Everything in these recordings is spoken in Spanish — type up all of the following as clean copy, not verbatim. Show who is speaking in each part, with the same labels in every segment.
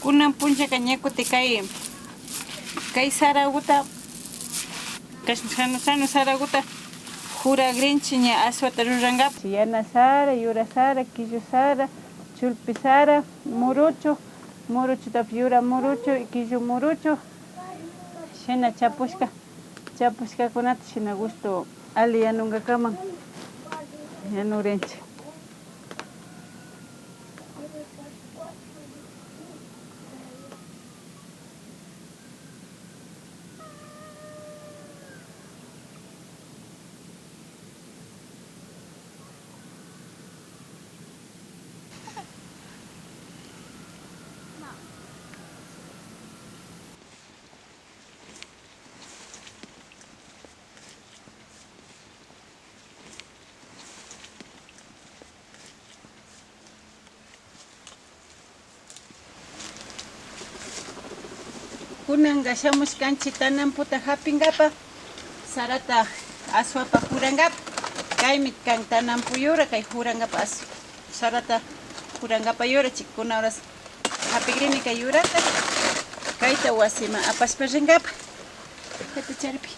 Speaker 1: Kunan puncha kañakuti kay saraguta sano saraguta juragrinchi ña aswata rurangapi yana sara, yura sara, quillo sara, chulpi sara, muruchu tapi yura muruchu y quillo muruchu shina chapushka kunata shina gusto ali yanungakaman yanurinchi. Kunanga shamushkanchik tanamputa hapingapa sarata aswapa jurangapa kaymi kan tanampu yura kay jurangapa sarata jurangapa yura chikkuna horas hapigrini kay yurata kayta wasima apashpa rinkapa kayta charipi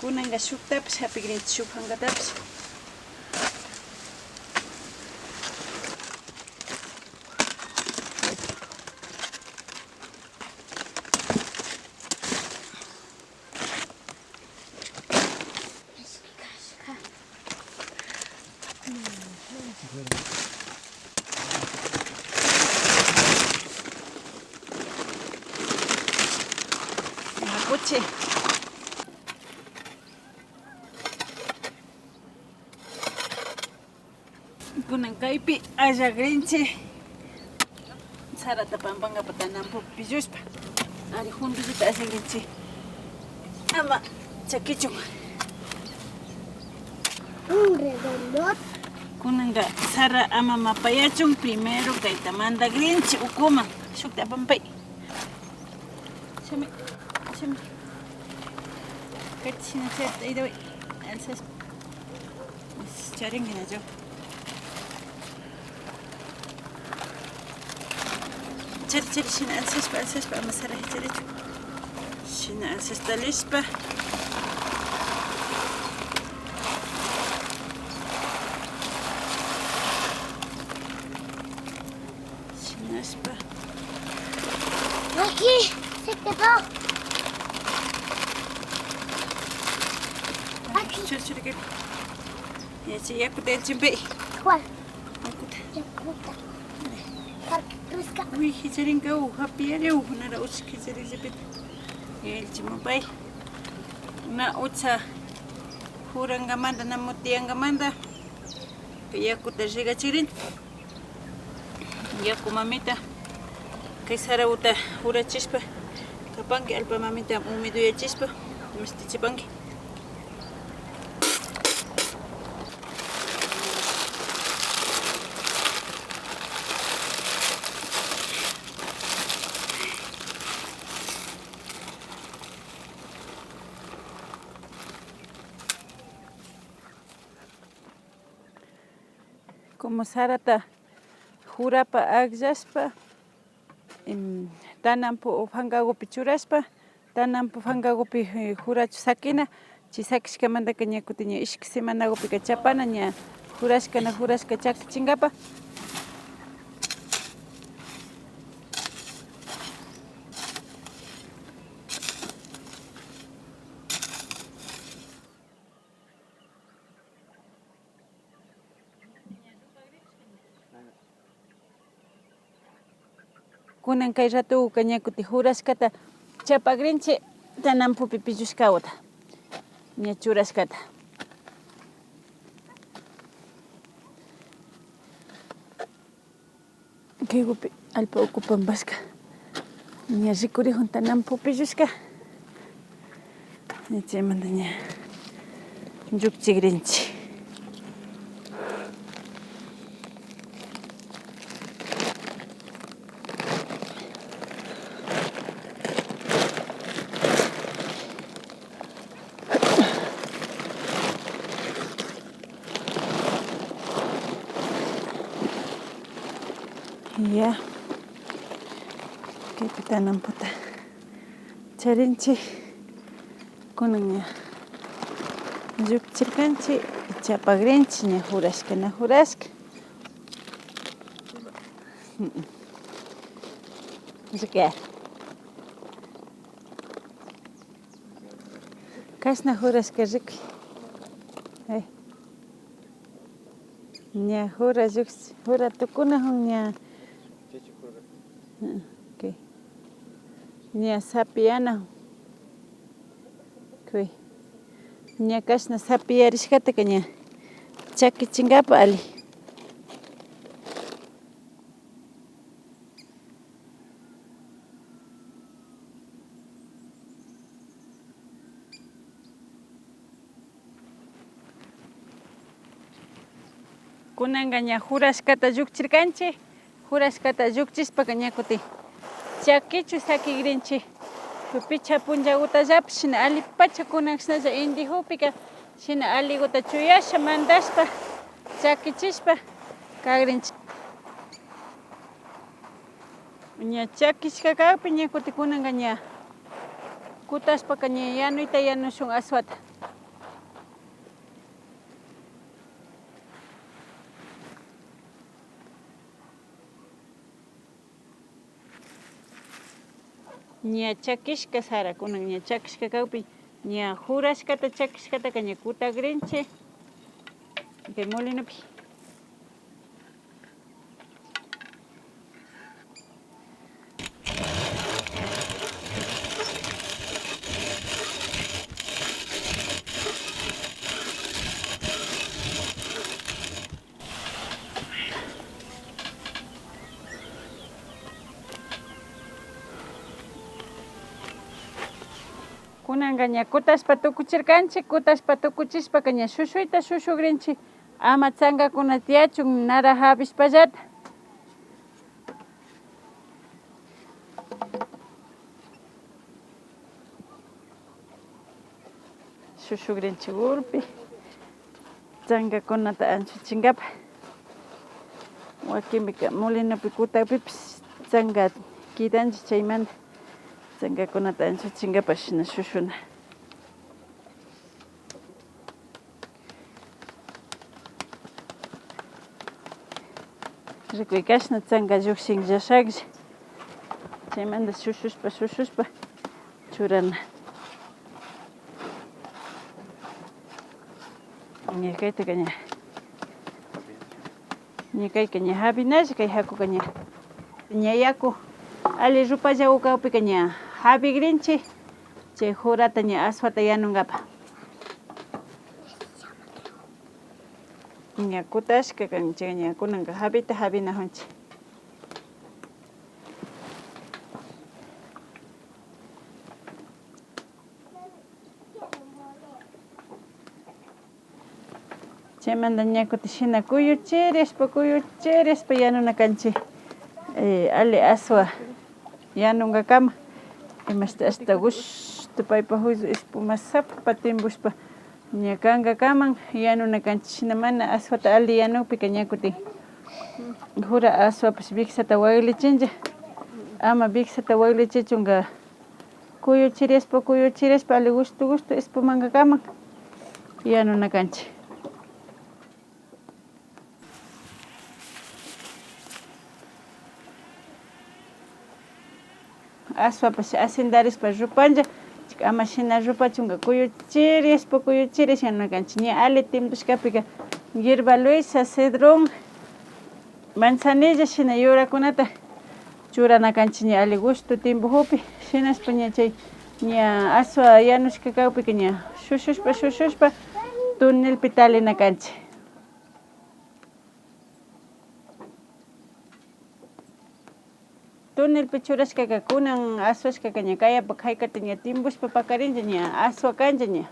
Speaker 1: kunanga shuktapish hapigrinchik shuk hankatapish. Puche. Kunan kaypi allagrinchik sarata pampankapa tanampupi pillushpa ari juntullita asagrinchik ama chakichun. Kunanga sara ama mapayachun primero kayta mandagrinchik ukuman shukta pampay. Shami kayta shina chayta aydawi alsashpa charinki nacho. Chari shina alsashpa ama sara hicharichu shina alsashta lishpa shinashpa
Speaker 2: aquí se quedó aquí
Speaker 1: chari kaypi yachi yakuta elchimpay.
Speaker 2: ¿Cuál?
Speaker 1: Yakuta
Speaker 2: Fresca.
Speaker 1: uy hicharinka hapiyari nara ucha hicharinchipita elchimapay na ucha jurangamanta na mutiyangamanta yakuta rigachirin yaku mamita kay sarawata jurachishpa kapanki alpa mamita humiduyachispa mistichipanki. Como sarata jurapa agllashpa tanampu hankakupi churashpa tanampu hankakupi jurachu sakina chay sakishkamantaka ña kutin ña ishki semanakupika chapana ña jurashka chakichinkapa kunan kay ratuka ña kutin jurashkata chapagrinchik tanampupi pillushkawata ña churashkata. Kaykupi alpa ucupampashka ña rikurikun tanan pupillushka chaymanta ña llukchikrinchik. Ya kaypi tananputa charinchik kunan ña llukchirkanchik y chapagrinchik ña jurashka ricar kashna jurashka rikuy ña jura llukshin jura tukunajun ña ña sapianajun kuy ña kashna sapiyarishkataka ña chakichinkapak ali. Kunanka ña jurashkata llukchirkanchik jurashkata llukchishpaka ña kutin chakichu sakikrinchik picha punlla utallapish shina allipacha kunan kashnalla indijupika shina aliguta chuyasha mantashpa chakichishpa kagrinchik. Ña chakishka kagpi ña kutin kunanka ña kutashpaka ña yanuyta yanushun aswata. Ña chakishka sara kunan ña chakishka kagpi ña jurashkata chakishkataka ña kutagrinchik kay molinopi. Kunanka ña kutashpa tukuchirkanchik kutashpa tukuchishpaka ña shushuyta shushukrinchik ama chankakuna tiachun nara japishpallata. Shushukrinchik ulpi chankakunata anchuchinkapak wakinpika molinopi kutapipish chanka kidanchik chaymanta chankakunata anchuchinkapak shina shushuna. Rikuy kashna chanka llukshinllashaklla chaymanta shushushpa churana. Ña kaytaka ña kayka ña hapinalla kay hakuka ña yaku ali rupalla ukapika ña hapikrinchik chay jurata ña aswata yanunkapak. Ña kutashka kanchik ña kunanka hapita hapinajunchik. Chaymanta ña kutin shina kuyuchirishpa yanuna kanchik ali aswa yanunkakama imashti ashta gushtu paypak juicio espuma sapa timbushpa ña kankakaman yanuna kanchik shina mana aswata ali yanukpika ña kutin jura aswapish wiksata waklichinlla ama wiksata waklichichunka kuyuchirishpa ali gushtu espumankakaman yanuna kanchik. Aswapash acendarishpa rupanlla ama shina rupachunka kuyuchirish yanuna kanchik ña ali timpushkapika hierba luisa, cedrón, manzanilla shina yurakunata churana kanchik ña ali gushtu timpujupi shinashpa ña chay ña aswa yanushka kagpika ña shushuspa tunilpi talina kanchik. tunelpi churashkaka kunan aswashkaka ña kayapa haykata ña timbushpa pakarinchik ña aswa kanchik ña.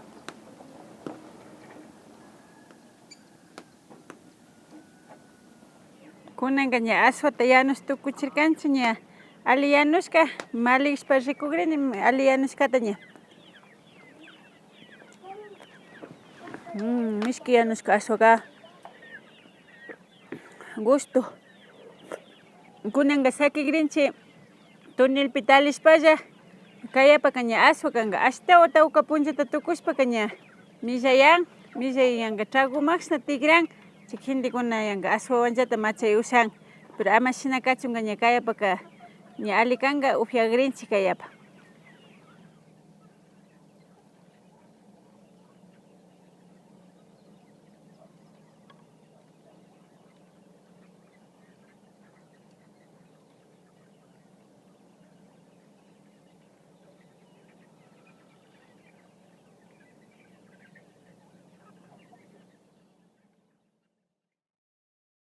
Speaker 1: Kunanka ña aswata yanush tukuchirkanchik ña ali yanushka malishpa rikukrini ali yanushkata ña. Mishki yanushka aswaka gusto. Kunanka sakikrinchik tunelpi talishpalla kayapaka ña aswa kanka ashtawan tawka punllata tukushpaka ña millayan, millayanka trago mashna tigran chay gentekuna yanka aswawallata machay ushan pero ama shina kachunka ña kayapaka ña ali kanka upyakrinchik kayapa.